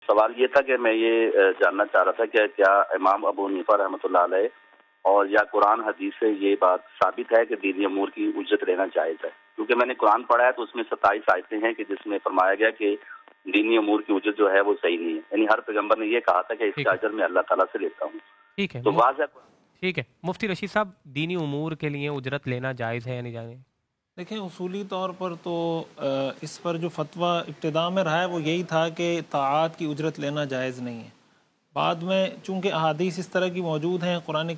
سوال یہ تھا کہ میں یہ جاننا چاہ رہا تھا کہ کیا امام ابو حنیفہ رحمۃ اللہ علیہ اور یا قرآن حدیث سے یہ بات ثابت ہے کہ دینی امور کی اجرت لینا جائز ہے؟ کیونکہ میں نے قرآن پڑھا ہے تو اس میں 27 آیتیں ہیں کہ جس میں فرمایا گیا کہ دینی امور کی اجرت جو ہے وہ صحیح نہیں ہے، یعنی ہر پیغمبر نے یہ کہا تھا کہ اس کا اجر میں اللہ تعالیٰ سے لیتا ہوں. ٹھیک ہے، تو واضح. ٹھیک ہے مفتی رشید صاحب، دینی امور کے لیے اجرت لینا جائز ہے یا نہیں جائز؟ دیکھیں اصولی طور پر تو اس پر جو فتویٰ ابتدا میں رہا ہے وہ یہی تھا کہ طاعات کی اجرت لینا جائز نہیں ہے. بعد میں چونکہ احادیث اس طرح کی موجود ہیں، قرآن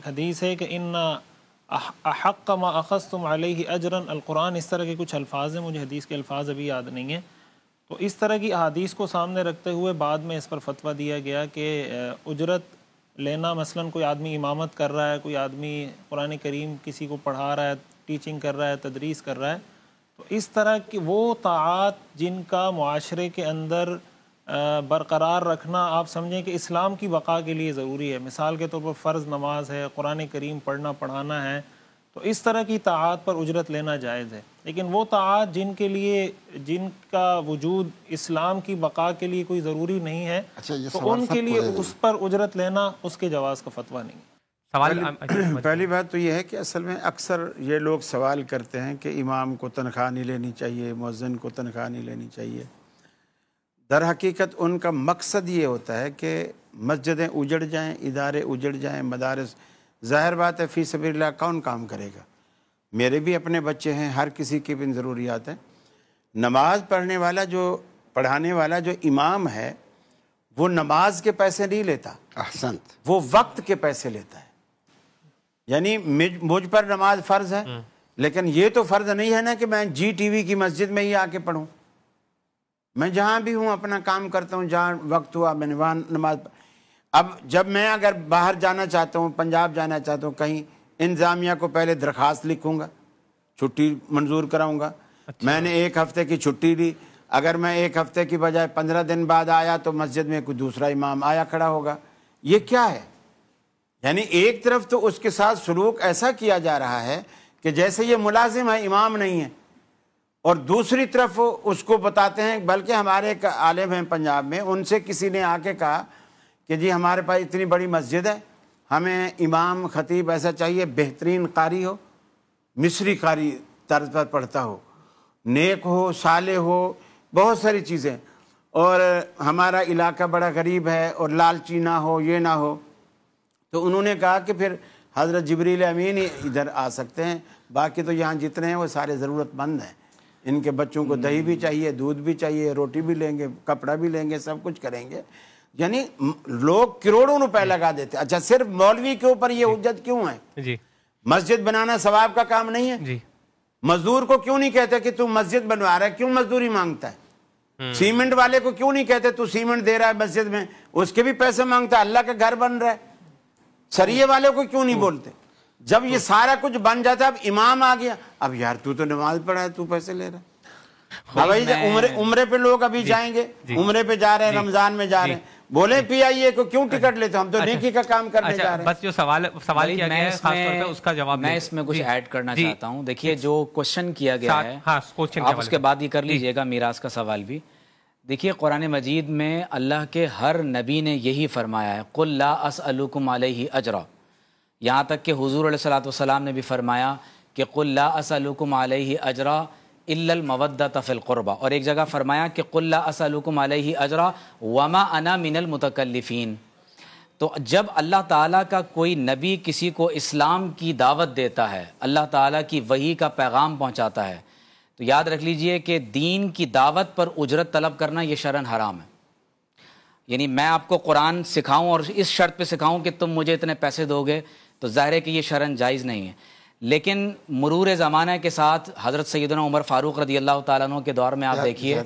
حدیث ہے کہ ان احق ما اخذتم علیہ اجرا، القرآن اس طرح کے کچھ الفاظ ہیں، مجھے حدیث کے الفاظ ابھی یاد نہیں ہیں. تو اس طرح کی احادیث کو سامنے رکھتے ہوئے بعد میں اس پر فتویٰ دیا گیا کہ اجرت لینا، مثلا کوئی آدمی امامت کر رہا ہے، کوئی آدمی قرآن کریم کسی کو پڑھا رہا ہے، ٹیچنگ کر رہا ہے، تدریس کر رہا ہے، تو اس طرح کی وہ طاعات جن کا معاشرے کے اندر برقرار رکھنا آپ سمجھیں کہ اسلام کی بقا کے لیے ضروری ہے. مثال کے طور پر فرض نماز ہے، قرآن کریم پڑھنا پڑھانا ہے، تو اس طرح کی طاعات پر اجرت لینا جائز ہے. لیکن وہ طاعات جن کا وجود اسلام کی بقا کے لیے کوئی ضروری نہیں ہے، تو ان کے لیے اس پر اجرت لینا اس کے جواز کا فتویٰ نہیں ہے. پہلی بات تو یہ ہے کہ اصل میں اکثر یہ لوگ سوال کرتے ہیں کہ امام کو تنخواہ نہیں لینی چاہیے، مؤذن کو تنخواہ نہیں لینی چاہیے. در حقیقت ان کا مقصد یہ ہوتا ہے کہ مسجدیں اجڑ جائیں، ادارے اجڑ جائیں، مدارس. ظاہر بات ہے فی سبیل اللہ کون کام کرے گا؟ میرے بھی اپنے بچے ہیں، ہر کسی کی بھی ضروریات ہیں. نماز پڑھانے والا جو امام ہے وہ نماز کے پیسے نہیں لیتا، احسنت، وہ وقت کے پیسے لیتا ہے. یعنی مجھ پر نماز فرض ہے، لیکن یہ تو فرض نہیں ہے نا کہ میں جی ٹی وی کی مسجد میں ہی آ کے پڑھوں. میں جہاں بھی ہوں اپنا کام کرتا ہوں، جہاں وقت ہوا میں وہاں نماز. اب جب میں اگر باہر جانا چاہتا ہوں، پنجاب جانا چاہتا ہوں کہیں، انتظامیہ کو پہلے درخواست لکھوں گا، چھٹی منظور کراؤں گا. میں نے 1 ہفتے کی چھٹی لی، اگر میں 1 ہفتے کی بجائے 15 دن بعد آیا تو مسجد میں کوئی دوسرا امام آیا کھڑا ہوگا. یہ کیا ہے؟ یعنی ایک طرف تو اس کے ساتھ سلوک ایسا کیا جا رہا ہے کہ جیسے یہ ملازم ہے، امام نہیں ہے، اور دوسری طرف اس کو بتاتے ہیں. بلکہ ہمارے ایک عالم ہیں پنجاب میں، ان سے کسی نے آ کے کہا کہ جی ہمارے پاس اتنی بڑی مسجد ہے، ہمیں امام خطیب ایسا چاہیے بہترین قاری ہو، مصری قاری طرز پر پڑھتا ہو، نیک ہو، صالح ہو، بہت ساری چیزیں، اور ہمارا علاقہ بڑا غریب ہے اور لالچی نہ ہو، یہ نہ ہو. تو انہوں نے کہا کہ پھر حضرت جبریل امین ہی ادھر آ سکتے ہیں، باقی تو یہاں جتنے ہیں وہ سارے ضرورت مند ہیں. ان کے بچوں کو دہی بھی چاہیے، دودھ بھی چاہیے، روٹی بھی لیں گے، کپڑا بھی لیں گے، سب کچھ کریں گے. یعنی لوگ کروڑوں روپے لگا دیتے. اچھا صرف مولوی کے اوپر یہ حجت کیوں ہے؟ مسجد بنانا ثواب کا کام نہیں ہے؟ مزدور کو کیوں نہیں کہتے کہ تو مسجد بنوا رہا ہے، کیوں مزدوری مانگتا ہے؟ سیمنٹ والے کو کیوں نہیں کہتے تو سیمنٹ دے رہا ہے مسجد میں، اس کے بھی پیسے مانگتا ہے، اللہ کا گھر بن رہا ہے. سریے والے کو کیوں نہیں بولتے؟ جب یہ سارا کچھ بن جاتا ہے، اب امام آ گیا، اب یار تو نماز پڑھا ہے، تو پیسے لے رہا ہے. عمرے پہ لوگ ابھی جائیں گے، عمرے پہ جا رہے ہیں، رمضان میں جا رہے ہیں، بولے پی آئی اے کو کیوں ٹکٹ لیتے؟ ہم تو نیکی کا کام کرنے جا رہے ہیں. بس جو سوال کیا گیا ہے خاص طور پہ اس کا جواب میں اس میں کچھ ایڈ کرنا چاہتا ہوں. دیکھیے جو کوشچن کیا گیا ہے آپ اس کے بعد یہ کر لیجئے گا، میراث کا سوال بھی. دیکھیے قرآن مجید میں اللہ کے ہر نبی نے یہی فرمایا ہے، قُلْ لَا أَسْأَلُكُمْ عَلَيْهِ أَجْرًا. یہاں تک کہ حضور علیہ الصلوۃ نے بھی فرمایا کہ قُلْ لَا أَسْأَلُكُمْ عَلَيْهِ أَجْرًا إِلَّا الْمَوَدَّةَ فِي الْقُرْبَى. اور ایک جگہ فرمایا کہ قُلْ لَا أَسْأَلُكُمْ عَلَيْهِ أَجْرًا وَمَا أَنَا مِنَ الْمُتَكَلِّفِينَ. تو جب اللہ تعالیٰ کا کوئی نبی کسی کو اسلام کی دعوت دیتا ہے، اللہ تعالیٰ کی وحی کا پیغام پہنچاتا ہے، تو یاد رکھ لیجئے کہ دین کی دعوت پر اجرت طلب کرنا یہ شرعاً حرام ہے. یعنی میں آپ کو قرآن سکھاؤں اور اس شرط پہ سکھاؤں کہ تم مجھے اتنے پیسے دو گے، تو ظاہر ہے کہ یہ شرعاً جائز نہیں ہے. لیکن مرور زمانہ کے ساتھ حضرت سیدنا عمر فاروق رضی اللہ تعالیٰ عنہ کے دور میں آپ دیکھیے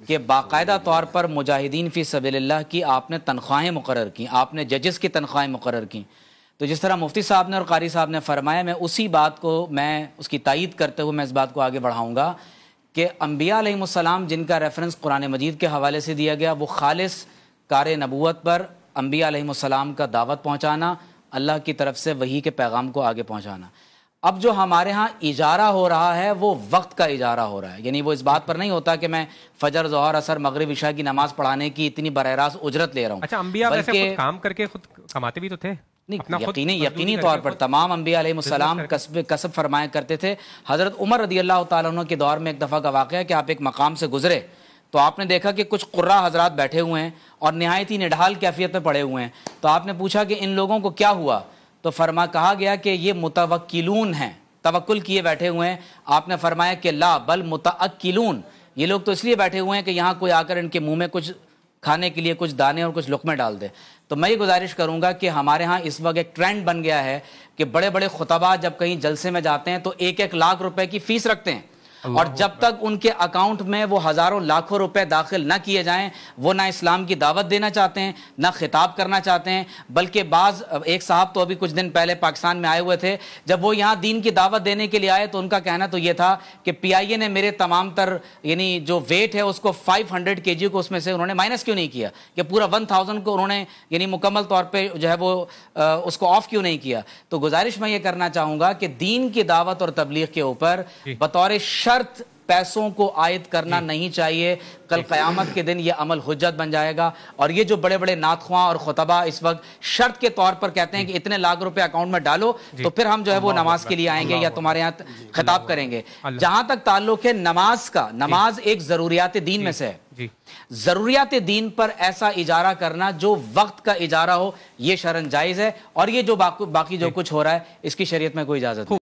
کہ باقاعدہ طور پر مجاہدین فی سبیل اللہ کی آپ نے تنخواہیں مقرر کی، آپ نے ججز کی تنخواہیں مقرر کی. تو جس طرح مفتی صاحب نے اور قاری صاحب نے فرمایا، میں اسی بات کو اس کی تائید کرتے ہوئے میں اس بات کو آگے بڑھاؤں گا کہ انبیاء علیہ السلام جن کا ریفرنس قرآن مجید کے حوالے سے دیا گیا، وہ خالص کار نبوت پر انبیاء علیہ السلام کا دعوت پہنچانا، اللہ کی طرف سے وحی کے پیغام کو آگے پہنچانا. اب جو ہمارے ہاں اجارہ ہو رہا ہے وہ وقت کا اجارہ ہو رہا ہے، یعنی وہ اس بات پر نہیں ہوتا کہ میں فجر، ظہر، عصر، مغرب، عشاء کی نماز پڑھانے کی اتنی براہ راست اجرت لے رہا ہوں۔ اچھا، انبیاء ویسے خود کام کر کے خود کماتے بھی تو تھے؟ یقینی طور پر تمام انبیاء علیہ السلام کسب فرمایا کرتے تھے۔ حضرت عمر رضی اللہ تعالیٰ عنہ کے دور میں ایک دفعہ کا واقعہ ہے کہ آپ ایک مقام سے گزرے تو آپ نے دیکھا کہ کچھ قراء حضرات بیٹھے ہوئے ہیں اور نہایت ہی نڈھال کیفیت میں پڑے ہوئے ہیں، تو آپ نے پوچھا کہ ان لوگوں کو کیا ہوا؟ تو کہا گیا کہ یہ متوکلون ہیں، توکل کیے بیٹھے ہوئے ہیں۔ آپ نے فرمایا کہ لا بل متأکلون، یہ لوگ تو اس لیے بیٹھے ہوئے ہیں کہ یہاں کوئی آ کر ان کے منہ میں کچھ کھانے کے لیے کچھ دانے اور کچھ لقمے ڈال دے۔ تو میں یہ گزارش کروں گا کہ ہمارے ہاں اس وقت ایک ٹرینڈ بن گیا ہے کہ بڑے بڑے خطبہ جب کہیں جلسے میں جاتے ہیں تو 1-1 لاکھ روپے کی فیس رکھتے ہیں، اور جب تک ان کے اکاؤنٹ میں وہ ہزاروں لاکھوں روپے داخل نہ کیے جائیں وہ نہ اسلام کی دعوت دینا چاہتے ہیں، نہ خطاب کرنا چاہتے ہیں۔ بلکہ ایک صاحب تو ابھی کچھ دن پہلے پاکستان میں آئے ہوئے تھے، جب وہ یہاں دین کی دعوت دینے کے لیے آئے تو ان کا کہنا تو یہ تھا کہ پی آئی اے نے میرے تمام تر یعنی جو ویٹ ہے اس کو 500 kg کو اس میں سے انہوں نے مائنس کیوں نہیں کیا، کہ پورا 1000 کو انہوں نے یعنی مکمل طور پہ جو ہے وہ اس کو آف کیوں نہیں کیا۔ تو گزارش میں یہ کرنا چاہوں گا کہ دین کی دعوت اور تبلیغ کے اوپر بطور شرط پیسوں کو عائد کرنا نہیں چاہیے۔ کل قیامت کے دن یہ عمل حجت بن جائے گا، اور یہ جو بڑے بڑے نعت خواں اور خطبہ اس وقت شرط کے طور پر کہتے ہیں کہ اتنے لاکھ روپے اکاؤنٹ میں ڈالو تو پھر ہم جو ہے وہ نماز کے لیے آئیں گے یا تمہارے یہاں خطاب کریں گے۔ جہاں تک تعلق ہے نماز کا، نماز ایک ضروریات دین میں سے ہے۔ ضروریات دین پر ایسا اجارہ کرنا جو وقت کا اجارہ ہو یہ شرعاً جائز ہے، اور یہ جو باقی جو کچھ ہو رہا ہے اس کی شریعت میں کوئی اجازت نہیں۔